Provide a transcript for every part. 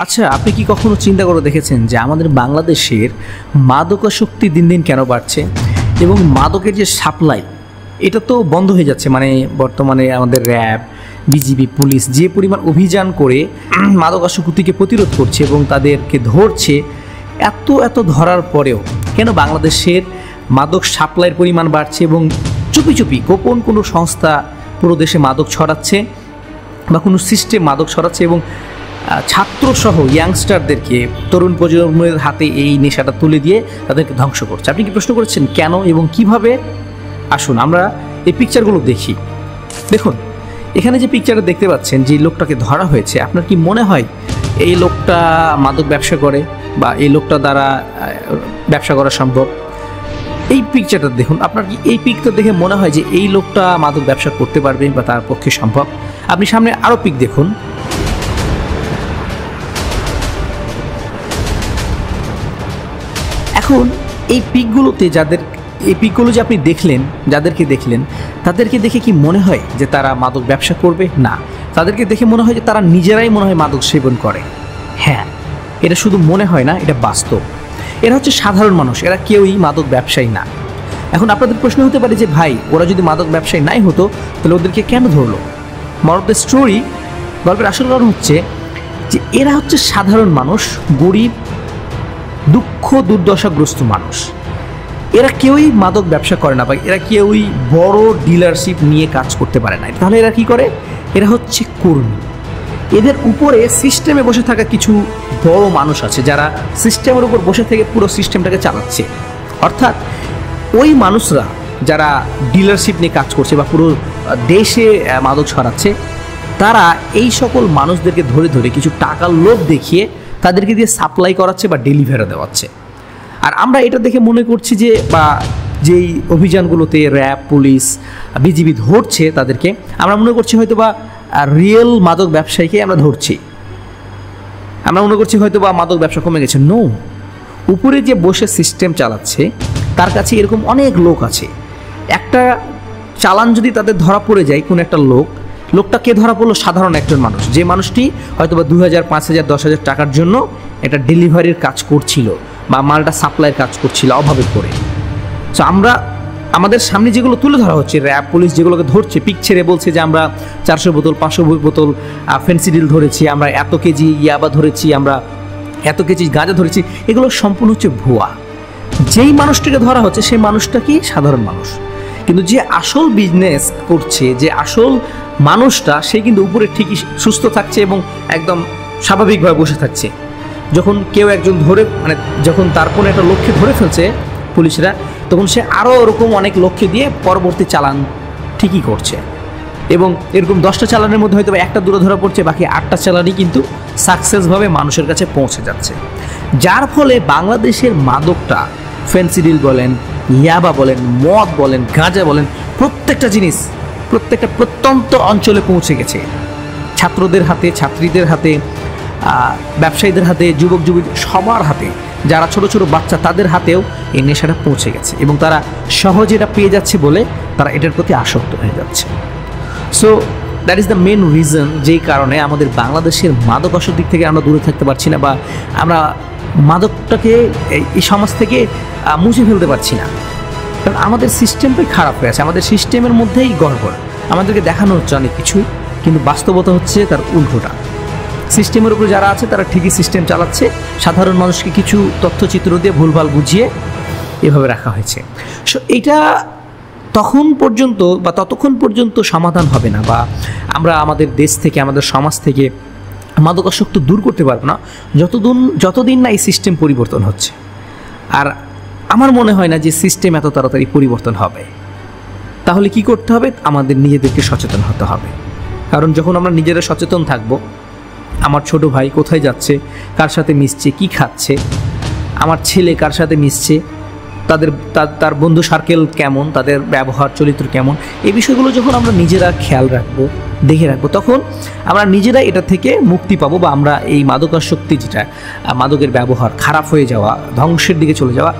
আচ্ছা, আপনি কি কখনো চিন্তা করে দেখেছেন যে আমাদের বাংলাদেশের মাদকাসক্তি দিন দিন কেন বাড়ছে এবং মাদকের যে সাপ্লাই এটা তো বন্ধ হয়ে যাচ্ছে। মানে বর্তমানে আমাদের র্যাব, বিজিবি, পুলিশ যে পরিমাণ অভিযান করে মাদকাসক্তিকে প্রতিরোধ করছে এবং তাদেরকে ধরছে, এত ধরার পরেও কেন বাংলাদেশের মাদক সাপ্লাইয়ের পরিমাণ বাড়ছে এবং চুপি চুপি গোপন কোনো সংস্থা পুরো দেশে মাদক ছড়াচ্ছে বা কোনো সিস্টেম মাদক ছড়াচ্ছে এবং ছাত্রসহ ইয়াংস্টারদেরকে, তরুণ প্রজন্মের হাতে এই নেশাটা তুলে দিয়ে তাদেরকে ধ্বংস করছে। আপনি কি প্রশ্ন করেছেন কেন এবং কিভাবে? আসুন আমরা এই পিকচারগুলো দেখি। দেখুন, এখানে যে পিকচারটা দেখতে পাচ্ছেন, যে লোকটাকে ধরা হয়েছে, আপনার কি মনে হয় এই লোকটা মাদক ব্যবসা করে বা এই লোকটা দ্বারা ব্যবসা করা সম্ভব? এই পিকচারটা দেখুন, আপনার কি এই পিকটা দেখে মনে হয় যে এই লোকটা মাদক ব্যবসা করতে পারবে বা তার পক্ষে সম্ভব? আপনি সামনে আরও পিক দেখুন। এখন এই পিকগুলোতে এই পিকগুলো যে আপনি দেখলেন, যাদেরকে দেখলেন, তাদেরকে দেখে কি মনে হয় যে তারা মাদক ব্যবসা করবে? না, তাদেরকে দেখে মনে হয় যে তারা নিজেরাই মনে হয় মাদক সেবন করে। হ্যাঁ, এটা শুধু মনে হয় না, এটা বাস্তব। এরা হচ্ছে সাধারণ মানুষ, এরা কেউই মাদক ব্যবসায়ী না। এখন আপনাদের প্রশ্ন হতে পারে যে ভাই, ওরা যদি মাদক ব্যবসায়ী নাই হতো তাহলে ওদেরকে কেন ধরলো? মোরাল অফ দ্য স্টোরি, গল্পের আসল কারণ হচ্ছে যে এরা হচ্ছে সাধারণ মানুষ, গরিব, দুঃখ দুর্দশাগ্রস্ত মানুষ। এরা কেউই মাদক ব্যবসা করে না বা এরা কেউই বড় ডিলারশিপ নিয়ে কাজ করতে পারে না। তাহলে এরা কি করে? এরা হচ্ছে কর্মী। এদের উপরে সিস্টেমে বসে থাকা কিছু বড় মানুষ আছে যারা সিস্টেমের উপর বসে থেকে পুরো সিস্টেমটাকে চালাচ্ছে। অর্থাৎ ওই মানুষরা যারা ডিলারশিপ নিয়ে কাজ করছে বা পুরো দেশে মাদক ছড়াচ্ছে, তারা এই সকল মানুষদেরকে ধরে ধরে কিছু টাকার লোভ দেখিয়ে তাদেরকে দিয়ে সাপ্লাই করাচ্ছে বা ডেলিভারি দেওয়াচ্ছে। আর আমরা এটা দেখে মনে করছি যে, বা যেই অভিযানগুলোতে র্যাব, পুলিশ, বিজিবি ধরছে তাদেরকে, আমরা মনে করছি হয়তো বা রিয়েল মাদক ব্যবসায়ীকে আমরা ধরছি। আমরা মনে করছি হয়তো বা মাদক ব্যবসা কমে গেছে। নো, উপরে যে বসে সিস্টেম চালাচ্ছে তার কাছে এরকম অনেক লোক আছে। একটা চালান যদি তাদের ধরা পড়ে যায়, কোন একটা লোকটা কে ধরা পড়লো? সাধারণ একজন মানুষ, যে মানুষটি হয়তো বা 2000, 5000, 10,000 টাকার জন্য একটা ডেলিভারির কাজ করছিল বা মালটা সাপ্লাইয়ের কাজ করছিল অভাবে পড়ে। সো আমরা আমাদের সামনে যেগুলো তুলে ধরা হচ্ছে, র্যাব, পুলিশ যেগুলোকে ধরছে, পিক ছেড়ে বলছে যে আমরা 400 বোতল, 500 বোতল ফেন্সিডিল ধরেছি, আমরা এত কেজি ইয়াবা ধরেছি, আমরা এত কেজি গাঁজা ধরেছি, এগুলো সম্পূর্ণ হচ্ছে ভুয়া। যেই মানুষটাকে ধরা হচ্ছে সেই মানুষটা কি? সাধারণ মানুষ। কিন্তু যে আসল বিজনেস করছে, যে আসল মানুষটা, সে কিন্তু উপরে ঠিকই সুস্থ থাকছে এবং একদম স্বাভাবিকভাবে বসে থাকছে। যখন কেউ একজন ধরে, মানে যখন তার কোনো একটা লক্ষ্যে ধরে ফেলছে পুলিশরা, তখন সে আরও ওরকম অনেক লক্ষ্যে দিয়ে পরবর্তী চালান ঠিকই করছে। এবং এরকম 10টা চালানের মধ্যে হয়তো একটা দূরে ধরা পড়ছে, বাকি 8টা চালানই কিন্তু সাকসেসভাবে মানুষের কাছে পৌঁছে যাচ্ছে। যার ফলে বাংলাদেশের মাদকটা, ফেন্সিডিল বলেন, ইয়াবা বলেন, মদ বলেন, গাঁজা বলেন, প্রত্যেকটা জিনিস প্রত্যেকটা প্রত্যন্ত অঞ্চলে পৌঁছে গেছে। ছাত্রদের হাতে, ছাত্রীদের হাতে, ব্যবসায়ীদের হাতে, যুবক যুবতী সবার হাতে, যারা ছোট ছোট বাচ্চা তাদের হাতেও এই নেশাটা পৌঁছে গেছে এবং তারা সহজে এটা পেয়ে যাচ্ছে বলে তারা এটার প্রতি আসক্ত হয়ে যাচ্ছে। So that is the main reason, যেই কারণে আমাদের বাংলাদেশের মাদকাসক্তির দিক থেকে আমরা দূরে থাকতে পারছি না বা আমরা মাদকটাকে এই সমাজ থেকে মুছে ফেলতে পারছি না। কারণ আমাদের সিস্টেমটাই খারাপ হয়ে আছে, আমাদের সিস্টেমের মধ্যেই গড়বড়। আমাদেরকে দেখানো হচ্ছে অনেক কিছু, কিন্তু বাস্তবতা হচ্ছে তার উল্টোটা। সিস্টেমের উপরে যারা আছে তারা ঠিকই সিস্টেম চালাচ্ছে, সাধারণ মানুষকে কিছু তথ্যচিত্র দিয়ে ভুলভাল বুঝিয়ে এভাবে রাখা হয়েছে। সো এটা তখন পর্যন্ত বা ততক্ষণ পর্যন্ত সমাধান হবে না, বা আমরা আমাদের দেশ থেকে, আমাদের সমাজ থেকে মাদকাসক্তি দূর করতে পারবো না যতদিন না এই সিস্টেম পরিবর্তন হচ্ছে। আর আমার মনে হয় না যে সিস্টেম এত তাড়াতাড়ি পরিবর্তন হবে। তাহলে কি করতে হবে? আমাদের নিজেদেরকে সচেতন হতে হবে। কারণ যখন আমরা নিজেরা সচেতন থাকব, আমার ছোট ভাই কোথায় যাচ্ছে, কার সাথে মিশছে, কি খাচ্ছে, আমার ছেলে কার সাথে মিশছে, তার বন্ধু সার্কেল কেমন, তাদের ব্যবহার চরিত্র কেমন, এই বিষয়গুলো যখন আমরা নিজেরা খেয়াল রাখবো, দেখে রাখবো, তখন আমরা নিজেরা এটা থেকে মুক্তি পাবো বা আমরা এই মাদকাসক্তি, যেটা মাদকের ব্যবহার খারাপ হয়ে যাওয়া, ধ্বংসের দিকে চলে যাওয়া,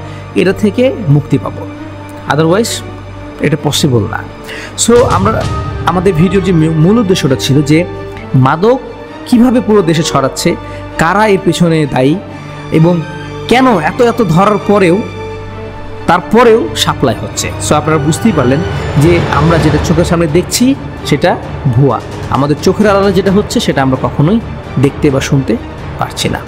এটা থেকে মুক্তি পাবো। আদারওয়াইজ এটা পসিবল না। সো আমাদের ভিডিওর যে মূল উদ্দেশ্যটা ছিল যে মাদক কিভাবে পুরো দেশে ছড়াচ্ছে, কারা এর পেছনে দায়ী এবং কেন এত এত ধরার পরেও তারপরেও সাপ্লাই হচ্ছে। সো আপনারা বুঝতেই পারলেন যে আমরা যেটা চোখের সামনে দেখছি সেটা ভুয়া, আমাদের চোখের আড়ালে যেটা হচ্ছে সেটা আমরা কখনোই দেখতে বা শুনতে পারছি না।